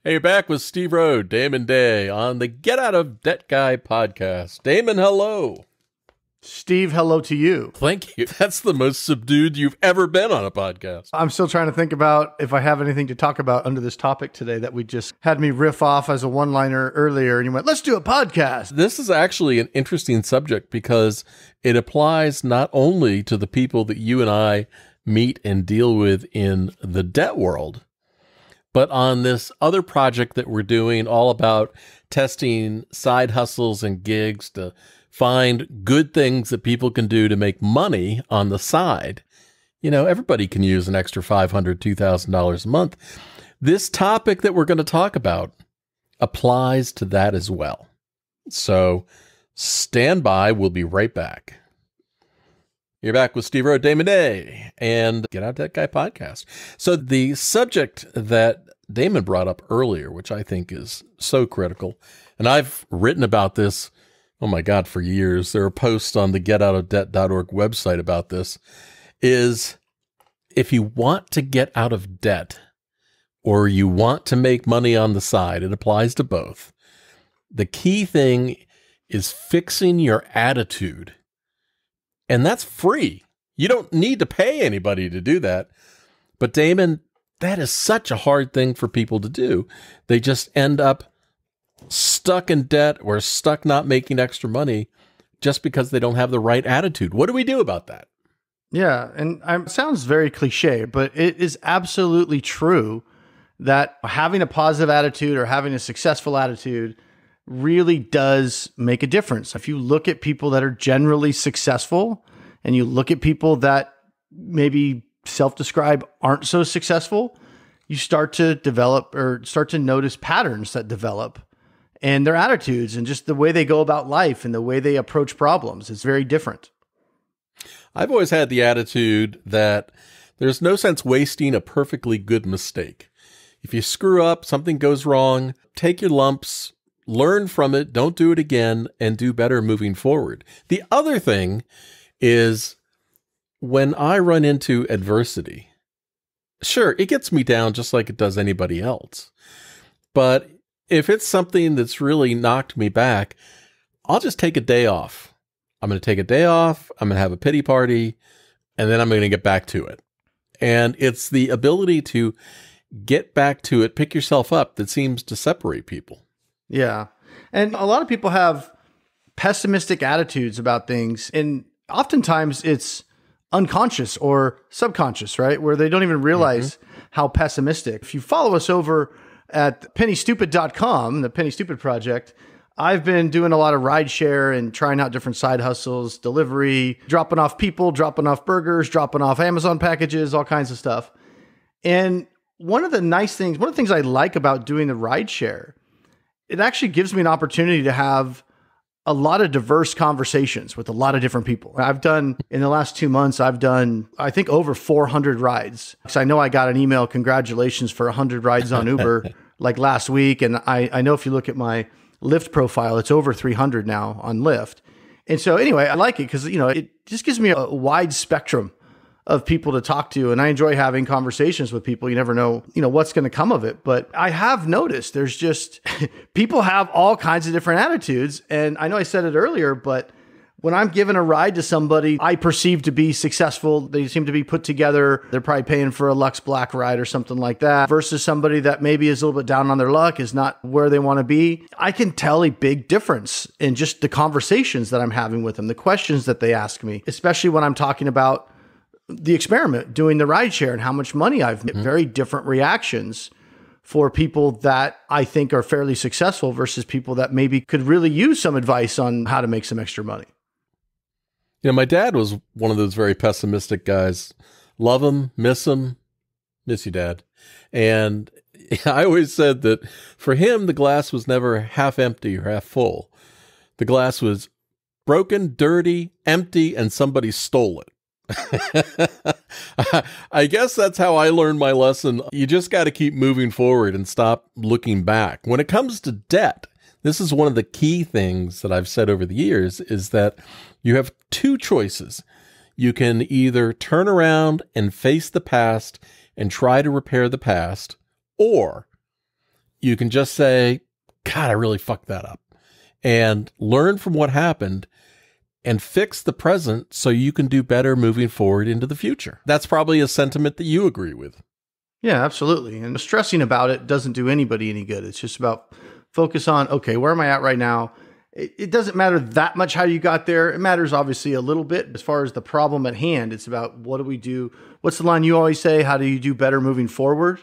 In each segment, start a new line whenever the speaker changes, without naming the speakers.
Hey, you're back with Steve Rhode, Damon Day on the Get Out of Debt Guy podcast. Damon, hello.
Steve, hello to you.
Thank you. That's the most subdued you've ever been on a podcast.
I'm still trying to think about if I have anything to talk about under this topic today that we just had me riff off as a one-liner earlier, and you went, let's do a podcast.
This is actually an interesting subject because it applies not only to the people that you and I meet and deal with in the debt world, but on this other project that we're doing all about testing side hustles and gigs to find good things that people can do to make money on the side. You know, everybody can use an extra $500, $2,000 a month. This topic that we're going to talk about applies to that as well. So stand by. We'll be right back. You're back with Steve Rhode, Damon Day, and Get Out of That Guy podcast. So the subject that Damon brought up earlier, which I think is so critical, and I've written about this, oh my God, for years. There are posts on the getoutofdebt.org website about this, is if you want to get out of debt or you want to make money on the side, it applies to both. The key thing is fixing your attitude. And that's free. You don't need to pay anybody to do that. But Damon, that is such a hard thing for people to do. They just end up stuck in debt or stuck not making extra money just because they don't have the right attitude. What do we do about that?
Yeah, and it sounds very cliche, but it is absolutely true that having a positive attitude or having a successful attitude really does make a difference. If you look at people that are generally successful and you look at people that maybe self-describe aren't so successful, you start to develop or start to notice patterns that develop and their attitudes and just the way they go about life and the way they approach problems is very different.
I've always had the attitude that there's no sense wasting a perfectly good mistake. If you screw up, something goes wrong, take your lumps, learn from it, don't do it again, and do better moving forward. The other thing is when I run into adversity, sure, it gets me down just like it does anybody else. But if it's something that's really knocked me back, I'll just take a day off. I'm going to take a day off. I'm going to have a pity party, and then I'm going to get back to it. And it's the ability to get back to it, pick yourself up, that seems to separate people.
Yeah. And a lot of people have pessimistic attitudes about things. And oftentimes it's unconscious or subconscious, right? Where they don't even realize how pessimistic. If you follow us over at pennystupid.com, the Penny Stupid Project, I've been doing a lot of rideshare and trying out different side hustles, delivery, dropping off people, dropping off burgers, dropping off Amazon packages, all kinds of stuff. And one of the things I like about doing the rideshare, it actually gives me an opportunity to have a lot of diverse conversations with a lot of different people. In the last 2 months, I've done, I think, over 400 rides. So I know I got an email, congratulations for 100 rides on Uber like last week. And I know if you look at my Lyft profile, it's over 300 now on Lyft. And so anyway, I like it because, it just gives me a wide spectrum of people to talk to. And I enjoy having conversations with people. You never know, what's going to come of it. But I have noticed there's just, people have all kinds of different attitudes. And I know I said it earlier, but when I'm giving a ride to somebody I perceive to be successful, they seem to be put together. They're probably paying for a Lux Black ride or something like that versus somebody that maybe is a little bit down on their luck, is not where they want to be. I can tell a big difference in just the conversations that I'm having with them, the questions that they ask me, especially when I'm talking about the experiment, doing the rideshare and how much money I've made. Very different reactions for people that I think are fairly successful versus people that maybe could really use some advice on how to make some extra money.
My dad was one of those very pessimistic guys. Love him, miss you, Dad. And I always said that for him, the glass was never half empty or half full. The glass was broken, dirty, empty, and somebody stole it. I guess that's how I learned my lesson. You just got to keep moving forward and stop looking back. When it comes to debt, this is one of the key things that I've said over the years, is that you have two choices. You can either turn around and face the past and try to repair the past, or you can just say, God, I really fucked that up, and learn from what happened and fix the present so you can do better moving forward into the future. That's probably a sentiment that you agree with.
Yeah, absolutely. And stressing about it doesn't do anybody any good. It's just about focus on, okay, where am I at right now? It doesn't matter that much how you got there. It matters obviously a little bit as far as the problem at hand. It's about what do we do? What's the line you always say? How do you do better moving forward?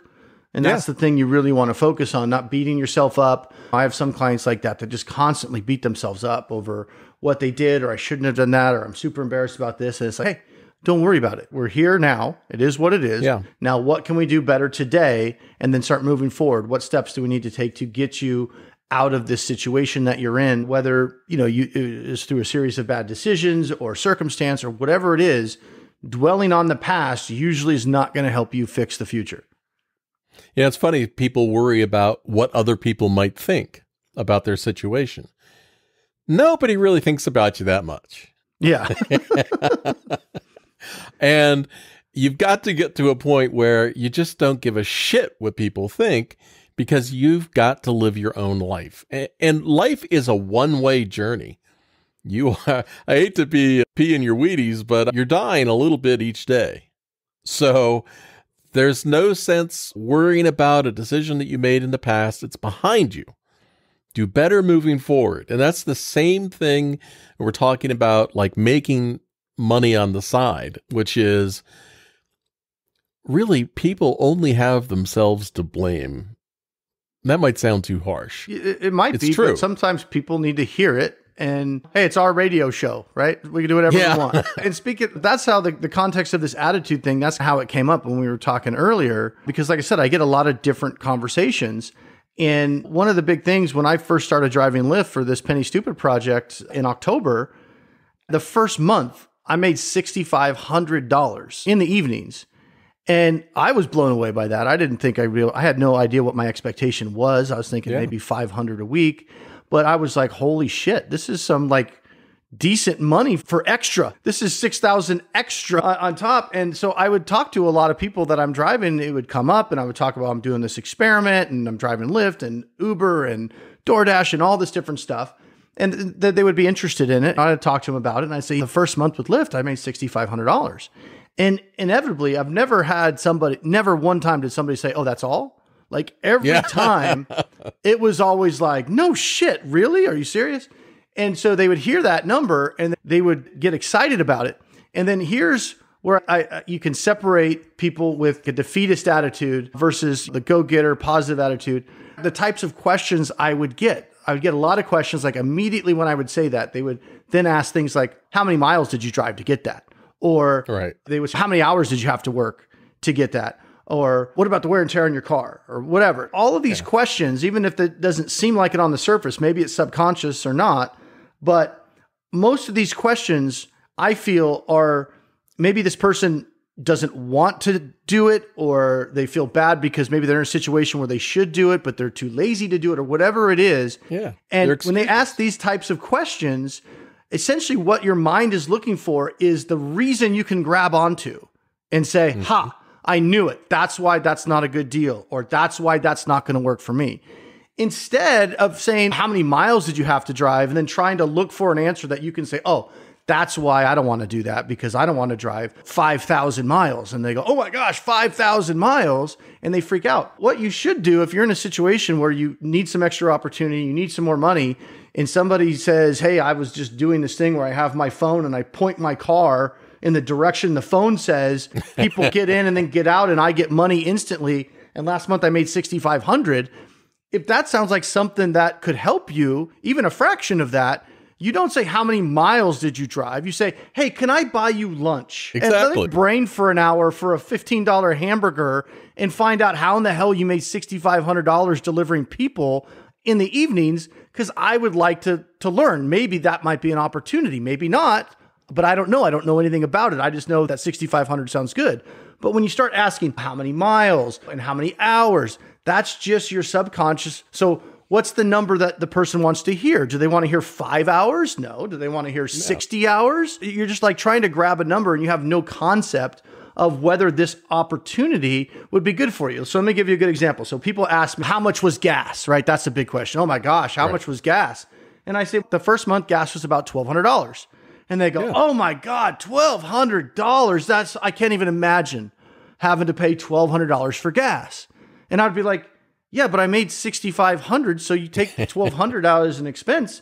And that's the thing you really want to focus on, not beating yourself up. I have some clients like that just constantly beat themselves up over what they did, or I shouldn't have done that, or I'm super embarrassed about this. And it's like, hey, don't worry about it. We're here now. It is what it is. Yeah. Now, what can we do better today? And then start moving forward. What steps do we need to take to get you out of this situation that you're in, whether, it's through a series of bad decisions or circumstance or whatever it is. Dwelling on the past usually is not going to help you fix the future.
Yeah, it's funny. People worry about what other people might think about their situation. Nobody really thinks about you that much.
Yeah.
And you've got to get to a point where you just don't give a shit what people think, because you've got to live your own life. And life is a one-way journey. I hate to be peeing your Wheaties, but you're dying a little bit each day. So there's no sense worrying about a decision that you made in the past. It's behind you. Do better moving forward. And that's the same thing we're talking about, like making money on the side, which is really people only have themselves to blame. That might sound too harsh.
It might
it's
be,
true.
But sometimes people need to hear it. And hey, it's our radio show, right? We can do whatever we want. And that's how the context of this attitude thing, that's how it came up when we were talking earlier. Because like I said, I get a lot of different conversations. And one of the big things when I first started driving Lyft for this Penny Stupid project in October, the first month I made $6,500 in the evenings. And I was blown away by that. I didn't think I had no idea what my expectation was. I was thinking maybe 500 a week, but I was like, holy shit, this is some like decent money for extra. This is 6,000 extra on top. And so I would talk to a lot of people that I'm driving. It would come up and I would talk about, I'm doing this experiment and I'm driving Lyft and Uber and DoorDash and all this different stuff. And that they would be interested in it. I'd talk to them about it. And I'd say the first month with Lyft, I made $6,500. And inevitably, I've never one time did somebody say, oh, that's all? Like every time it was always like, no shit, really? Are you serious? And so they would hear that number and they would get excited about it. And then here's where you can separate people with a defeatist attitude versus the go-getter positive attitude. The types of questions I would get a lot of questions like immediately when I would say that, they would then ask things like, how many miles did you drive to get that? Or they would say, how many hours did you have to work to get that? Or what about the wear and tear on your car or whatever? All of these questions, even if it doesn't seem like it on the surface, maybe it's subconscious or not, but most of these questions I feel are maybe this person doesn't want to do it, or they feel bad because maybe they're in a situation where they should do it, but they're too lazy to do it or whatever it is. Yeah. And when they ask these types of questions, essentially what your mind is looking for is the reason you can grab onto and say, ha, I knew it. That's why that's not a good deal. Or that's why that's not going to work for me. Instead of saying, how many miles did you have to drive? And then trying to look for an answer that you can say, oh, that's why I don't want to do that, because I don't want to drive 5,000 miles. And they go, oh my gosh, 5,000 miles. And they freak out. What you should do if you're in a situation where you need some extra opportunity, you need some more money, and somebody says, hey, I was just doing this thing where I have my phone and I point my car in the direction the phone says, people get in and then get out and I get money instantly. And last month I made $6,500. If that sounds like something that could help you, even a fraction of that, you don't say, how many miles did you drive? You say, hey, can I buy you lunch?
Exactly.
And let me brain for an hour for a $15 hamburger and find out how in the hell you made $6,500 delivering people in the evenings, because I would like to learn. Maybe that might be an opportunity. Maybe not, but I don't know. I don't know anything about it. I just know that 6,500 sounds good. But when you start asking how many miles and how many hours, that's just your subconscious. So what's the number that the person wants to hear? Do they want to hear 5 hours? No. Do they want to hear 60 hours? You're just like trying to grab a number and you have no concept of whether this opportunity would be good for you. So let me give you a good example. So people ask me, how much was gas, right? That's a big question. Oh my gosh, how much was gas? And I say, the first month gas was about $1,200. And they go, oh my God, $1,200. I can't even imagine having to pay $1,200 for gas. And I'd be like, yeah, but I made $6,500. So you take $1,200 as an expense.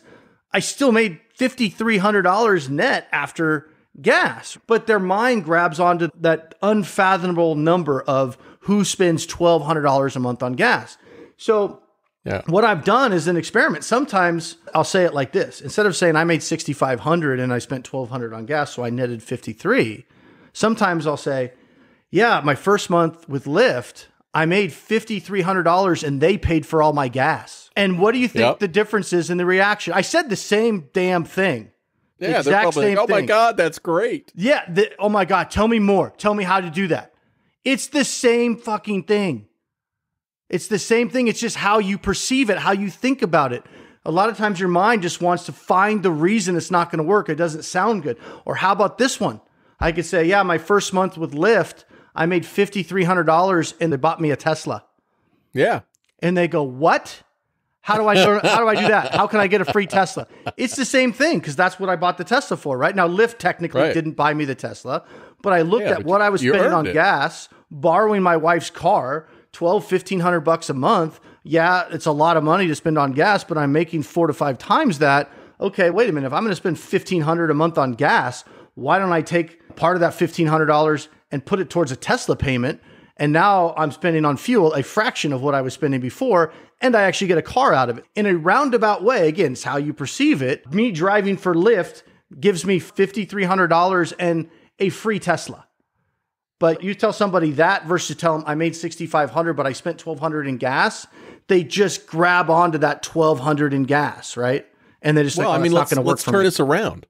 I still made $5,300 net after gas. But their mind grabs onto that unfathomable number of who spends $1,200 a month on gas. So what I've done is an experiment. Sometimes I'll say it like this. Instead of saying I made $6,500 and I spent $1,200 on gas, so I netted $53. Sometimes I'll say, yeah, my first month with Lyft, I made $5,300 and they paid for all my gas. And what do you think the difference is in the reaction? I said the same damn thing.
Yeah, they're probably like, oh my God, that's great.
Yeah, oh my God, tell me more. Tell me how to do that. It's the same fucking thing. It's the same thing. It's just how you perceive it, how you think about it. A lot of times your mind just wants to find the reason it's not going to work. It doesn't sound good. Or how about this one? I could say, yeah, my first month with Lyft, I made $5,300 and they bought me a Tesla.
Yeah.
And they go, what? How do I do that? How can I get a free Tesla? It's the same thing because that's what I bought the Tesla for, right? Now, Lyft technically didn't buy me the Tesla, but I looked at what I was spending on gas, borrowing my wife's car, $1,500 a month. Yeah, it's a lot of money to spend on gas, but I'm making 4 to 5 times that. Okay, wait a minute. If I'm going to spend $1,500 a month on gas, why don't I take part of that $1,500 and put it towards a Tesla payment? And now I'm spending on fuel a fraction of what I was spending before, and I actually get a car out of it. In a roundabout way, again, it's how you perceive it. Me driving for Lyft gives me $5,300 and a free Tesla. But you tell somebody that versus tell them I made $6,500, but I spent $1,200 in gas, they just grab onto that $1,200 in gas, right? And they just
well, I mean, let's turn this around,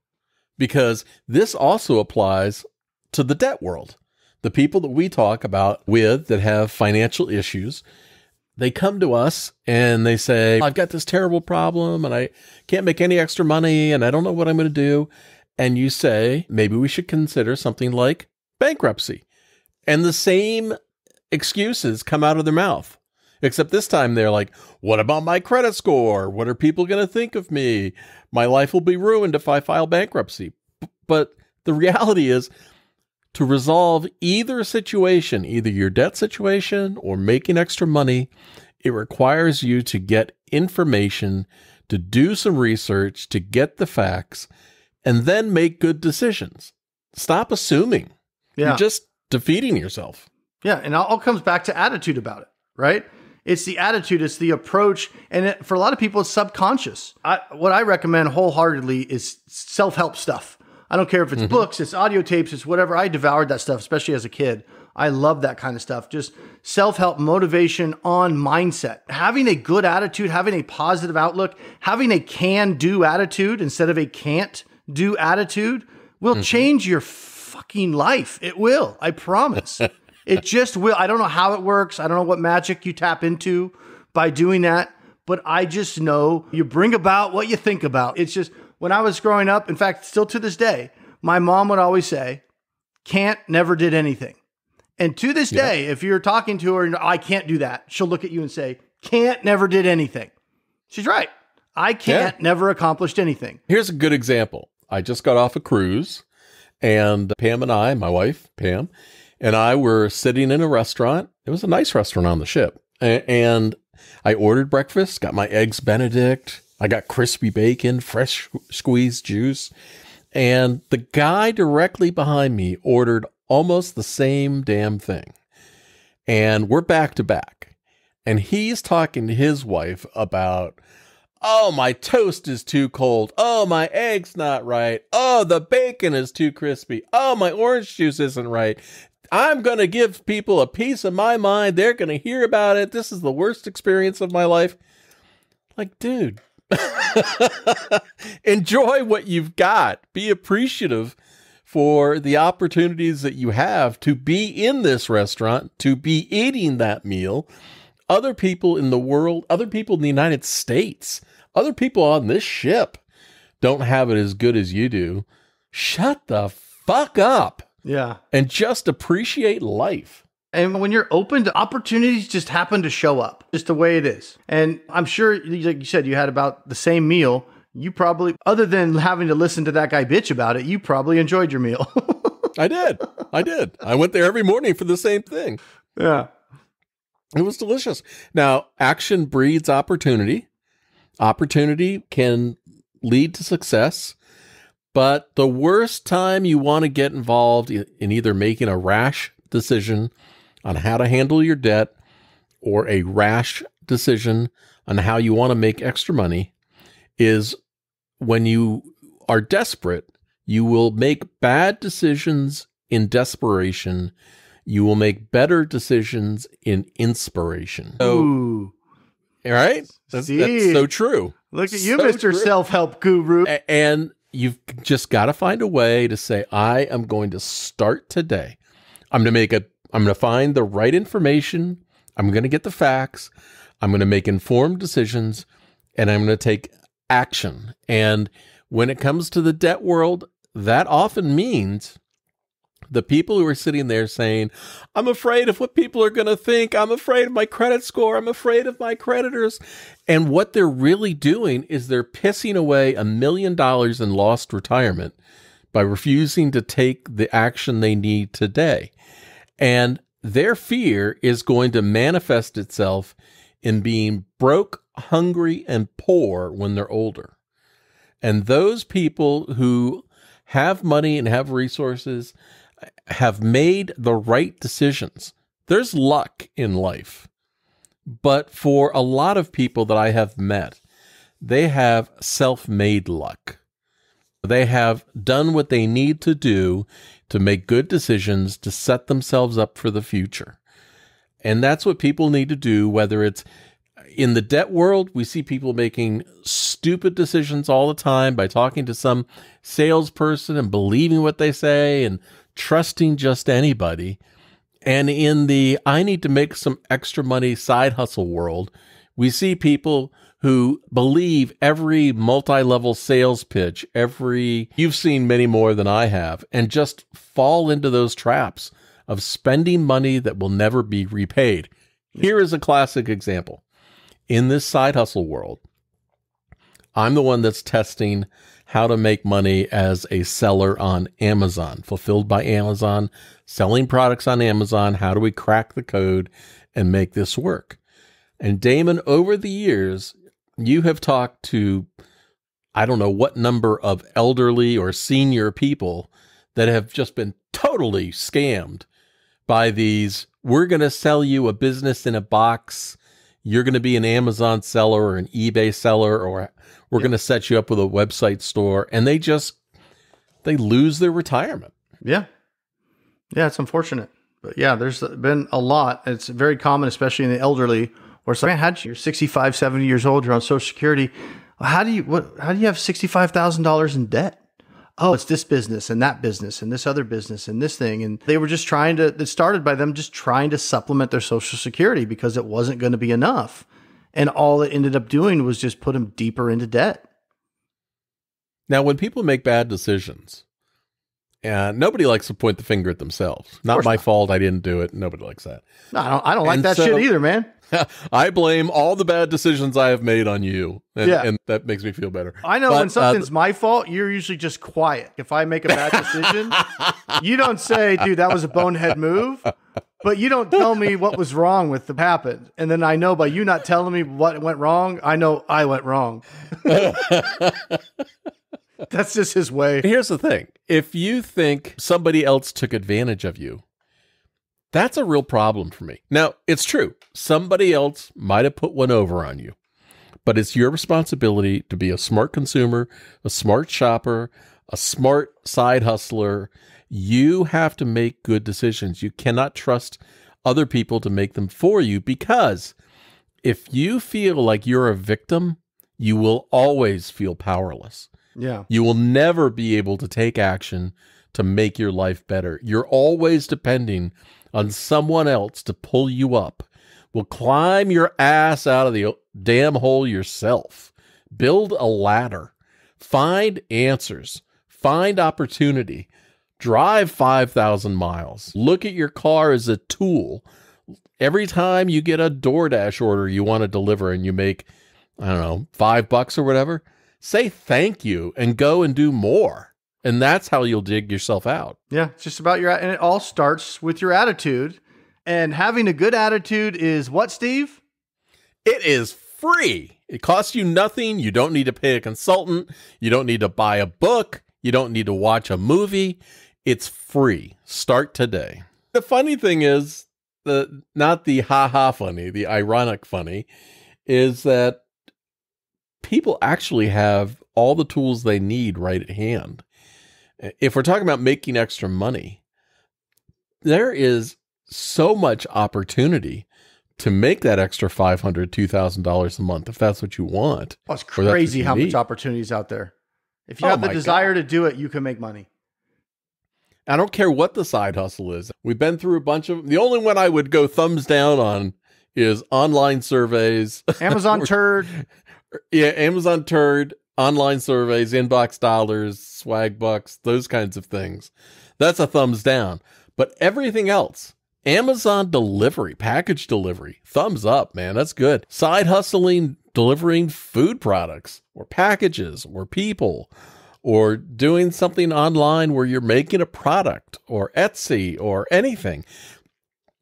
because this also applies to the debt world. The people that we talk about with that have financial issues, they come to us and they say, I've got this terrible problem and I can't make any extra money and I don't know what I'm going to do. And you say, maybe we should consider something like bankruptcy. And the same excuses come out of their mouth, except this time they're like, what about my credit score? What are people going to think of me? My life will be ruined if I file bankruptcy. But the reality is, to resolve either situation, either your debt situation or making extra money, it requires you to get information, to do some research, to get the facts, and then make good decisions. Stop assuming. You're just defeating yourself.
Yeah, and it all comes back to attitude about it, right? It's the attitude, it's the approach, and for a lot of people, it's subconscious. What I recommend wholeheartedly is self-help stuff. I don't care if it's books, it's audio tapes, it's whatever. I devoured that stuff, especially as a kid. I love that kind of stuff. Just self-help, motivation on mindset. Having a good attitude, having a positive outlook, having a can-do attitude instead of a can't-do attitude will change your fucking life. It will. I promise. It just will. I don't know how it works. I don't know what magic you tap into by doing that, but I just know you bring about what you think about. It's just... When I was growing up, in fact, still to this day, my mom would always say, can't, never did anything. And to this day, if you're talking to her and I can't do that, she'll look at you and say, can't, never did anything. She's right. I can't, never accomplished anything.
Here's a good example. I just got off a cruise and Pam and I, my wife, Pam, and I were sitting in a restaurant. It was a nice restaurant on the ship. And I ordered breakfast, got my eggs Benedict. I got crispy bacon, fresh squeezed juice, and the guy directly behind me ordered almost the same damn thing. And we're back to back. And he's talking to his wife about, oh, my toast is too cold. Oh, my egg's not right. Oh, the bacon is too crispy. Oh, my orange juice isn't right. I'm going to give people a piece of my mind. They're going to hear about it. This is the worst experience of my life. Like, dude. Enjoy what you've got. Be appreciative for the opportunities that you have to be in this restaurant, to be eating that meal. Other people in the world, other people in the United States, other people on this ship don't have it as good as you do. Shut the fuck up
Yeah.
and just appreciate life.
And when you're open to opportunities, just happen to show up, just the way it is. And I'm sure, like you said, you had about the same meal. You probably, other than having to listen to that guy bitch about it, you probably enjoyed your meal.
I did. I went there every morning for the same thing.
Yeah.
It was delicious. Now, action breeds opportunity. Opportunity can lead to success. But the worst time you want to get involved in either making a rash decision on how to handle your debt or a rash decision on how you want to make extra money is when you are desperate. You will make bad decisions in desperation. You will make better decisions in inspiration.
Ooh.
Right? That's so true.
Look at you, Mr. Self-Help Guru.
And you've just got to find a way to say, I am going to start today. I'm going to find the right information. I'm going to get the facts. I'm going to make informed decisions, and I'm going to take action. And when it comes to the debt world, that often means the people who are sitting there saying, I'm afraid of what people are going to think. I'm afraid of my credit score. I'm afraid of my creditors. And what they're really doing is they're pissing away $1 million in lost retirement by refusing to take the action they need today. And their fear is going to manifest itself in being broke, hungry, and poor when they're older. And those people who have money and have resources have made the right decisions. There's luck in life. But for a lot of people that I have met, they have self-made luck. They have done what they need to do to make good decisions to set themselves up for the future. And that's what people need to do, whether it's in the debt world. We see people making stupid decisions all the time by talking to some salesperson and believing what they say and trusting just anybody. And in the I need to make some extra money side hustle world, we see people who believe every multi-level sales pitch, you've seen many more than I have, and just fall into those traps of spending money that will never be repaid. Here is a classic example. In this side hustle world, I'm the one that's testing how to make money as a seller on Amazon, fulfilled by Amazon, selling products on Amazon. How do we crack the code and make this work? And Damon, over the years, you have talked to, I don't know what number of elderly or senior people that have just been totally scammed by these, we're going to sell you a business in a box. You're going to be an Amazon seller or an eBay seller, or we're going to set you up with a website store. And they lose their retirement.
Yeah. Yeah, it's unfortunate. But yeah, there's been a lot. It's very common, especially in the elderly, where it's like, you're 65, 70 years old, you're on Social Security. How do you have $65,000 in debt? Oh, it's this business and that business and this other business and this thing. And they were just it started by them just trying to supplement their Social Security because it wasn't going to be enough. And all it ended up doing was just put them deeper into debt.
Now, when people make bad decisions, and nobody likes to point the finger at themselves. Not my fault. I didn't do it. Nobody likes that.
No, I don't like that shit either, man.
I blame all the bad decisions I have made on you. And that makes me feel better.
I know when something's my fault, you're usually just quiet. If I make a bad decision, you don't say, dude, that was a bonehead move. But you don't tell me what was wrong with what happened. And then I know by you not telling me what went wrong, I know I went wrong. That's just his way.
Here's the thing. If you think somebody else took advantage of you, that's a real problem for me. Now, it's true. Somebody else might have put one over on you, but it's your responsibility to be a smart consumer, a smart shopper, a smart side hustler. You have to make good decisions. You cannot trust other people to make them for you, because if you feel like you're a victim, you will always feel powerless.
Yeah.
You will never be able to take action to make your life better. You're always depending on someone else to pull you up. Well, climb your ass out of the damn hole yourself. Build a ladder. Find answers. Find opportunity. Drive 5,000 miles. Look at your car as a tool. Every time you get a DoorDash order you want to deliver and you make, I don't know, $5 or whatever, say thank you and go and do more. And that's how you'll dig yourself out.
Yeah, it's just about and it all starts with your attitude. And having a good attitude is what, Steve?
It is free. It costs you nothing. You don't need to pay a consultant. You don't need to buy a book. You don't need to watch a movie. It's free. Start today. The funny thing is, not the ha-ha funny, the ironic funny, is that people actually have all the tools they need right at hand. If we're talking about making extra money, there is so much opportunity to make that extra $500, $2,000 a month, if that's what you want.
Oh, it's crazy how much opportunity is out there. If you have the desire to do it, you can make money.
I don't care what the side hustle is. We've been through a bunch of them. The only one I would go thumbs down on is online surveys.
Amazon turd.
Yeah, Amazon turd, online surveys, inbox dollars, swag bucks, those kinds of things. That's a thumbs down. But everything else, Amazon delivery, package delivery, thumbs up, man. That's good. Side hustling, delivering food products or packages or people, or doing something online where you're making a product, or Etsy, or anything.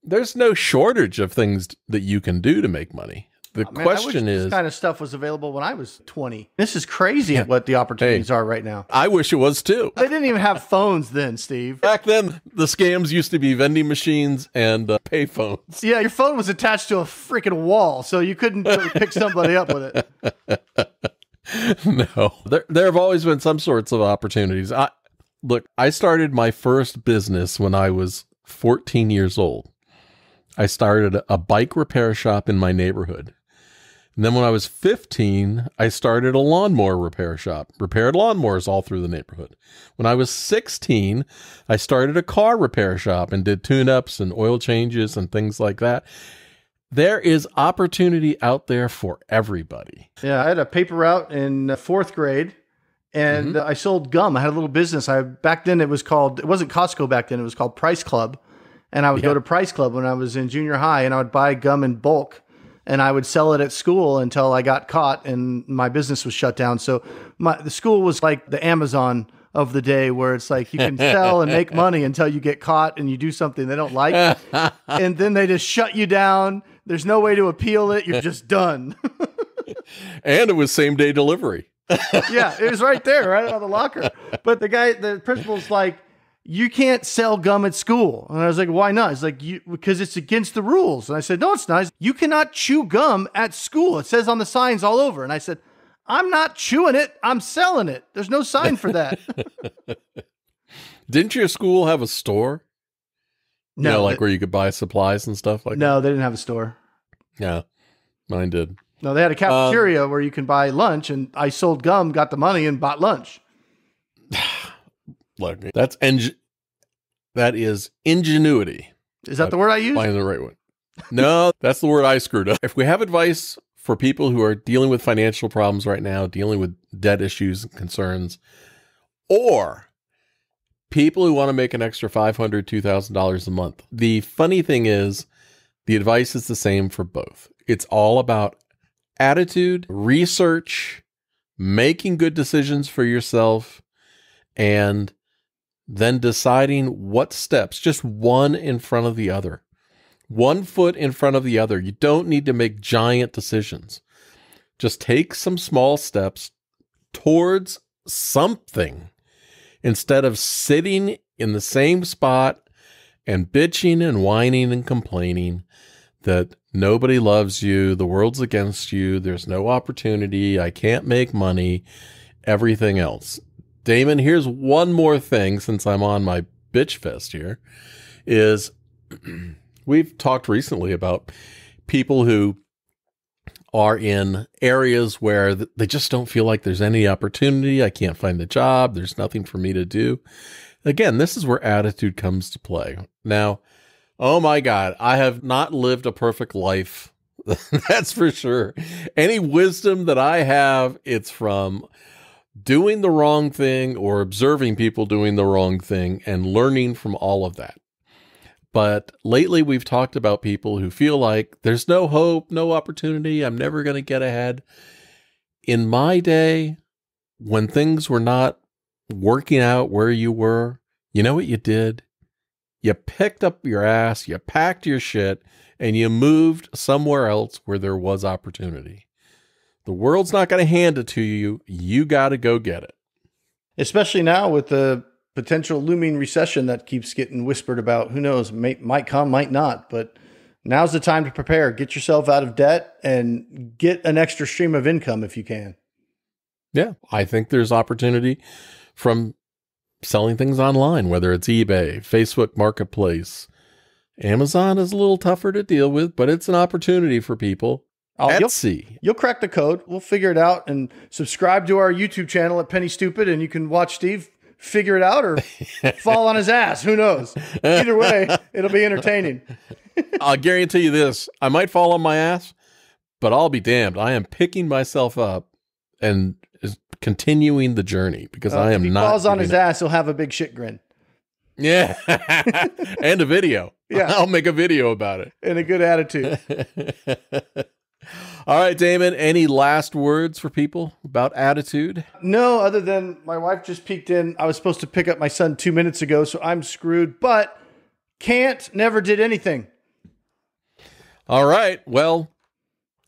There's no shortage of things that you can do to make money. The question is,
this kind of stuff was available when I was 20. This is crazy what the opportunities are right now.
I wish it was too.
They didn't even have phones then, Steve.
Back then, the scams used to be vending machines and pay phones.
Yeah, your phone was attached to a freaking wall, so you couldn't pick somebody up with it.
No, there have always been some sorts of opportunities. I started my first business when I was 14 years old. I started a bike repair shop in my neighborhood. And then when I was 15, I started a lawnmower repair shop, repaired lawnmowers all through the neighborhood. When I was 16, I started a car repair shop and did tune-ups and oil changes and things like that. There is opportunity out there for everybody.
Yeah, I had a paper route in fourth grade, and I sold gum. I had a little business. Back then it wasn't Costco back then. It was called Price Club. And I would go to Price Club when I was in junior high, and I would buy gum in bulk, and I would sell it at school until I got caught and my business was shut down. So the school was like the Amazon of the day, where it's like you can sell and make money until you get caught and you do something they don't like. And then they just shut you down. There's no way to appeal it. You're just done.
And it was same day delivery.
Yeah, it was right there, right on the locker. But the principal's like, you can't sell gum at school. And I was like, why not? He's like, because it's against the rules. And I said, no, it's not. You cannot chew gum at school. It says on the signs all over. And I said, I'm not chewing it. I'm selling it. There's no sign for that.
Didn't your school have a store?
No.
You know, like where you could buy supplies and stuff like that?
No, they didn't have a store.
Yeah, mine did.
No, they had a cafeteria where you can buy lunch, and I sold gum, got the money, and bought lunch.
Look, that is ingenuity.
Is that the word I use?
Finding the right one. No, that's the word I screwed up. If we have advice for people who are dealing with financial problems right now, dealing with debt issues and concerns, or people who want to make an extra $500, $2,000 a month, the funny thing is the advice is the same for both. It's all about attitude, research, making good decisions for yourself, and then deciding what steps, just one in front of the other. One foot in front of the other. You don't need to make giant decisions. Just take some small steps towards something instead of sitting in the same spot and bitching and whining and complaining that nobody loves you, the world's against you, there's no opportunity, I can't make money, everything else. Damon, here's one more thing since I'm on my bitch fest here, is we've talked recently about people who are in areas where they just don't feel like there's any opportunity. I can't find the job. There's nothing for me to do. Again, this is where attitude comes to play. Now, oh my God, I have not lived a perfect life. That's for sure. Any wisdom that I have, it's from doing the wrong thing or observing people doing the wrong thing and learning from all of that. But lately we've talked about people who feel like there's no hope, no opportunity, I'm never going to get ahead. In my day, when things were not working out where you were, you know what you did? You picked up your ass, you packed your shit, and you moved somewhere else where there was opportunity. The world's not going to hand it to you. You got to go get it.
Especially now with the potential looming recession that keeps getting whispered about. Who knows? Might come, might not. But now's the time to prepare. Get yourself out of debt and get an extra stream of income if you can.
Yeah, I think there's opportunity from selling things online, whether it's eBay, Facebook Marketplace. Amazon is a little tougher to deal with, but it's an opportunity for people. Etsy.
You'll crack the code. We'll figure it out. And subscribe to our YouTube channel at Penny Stupid, and you can watch Steve figure it out or fall on his ass. Who knows? Either way, it'll be entertaining.
I'll guarantee you this. I might fall on my ass, but I'll be damned. I am picking myself up and continuing the journey because I am not.
If he falls on his ass, he'll have a big shit grin.
Yeah. And a video.
Yeah.
I'll make a video about it.
And a good attitude.
All right, Damon, any last words for people about attitude?
No, other than my wife just peeked in. I was supposed to pick up my son 2 minutes ago, so I'm screwed, but never did anything.
All right. Well,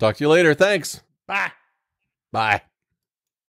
talk to you later. Thanks.
Bye.
Bye.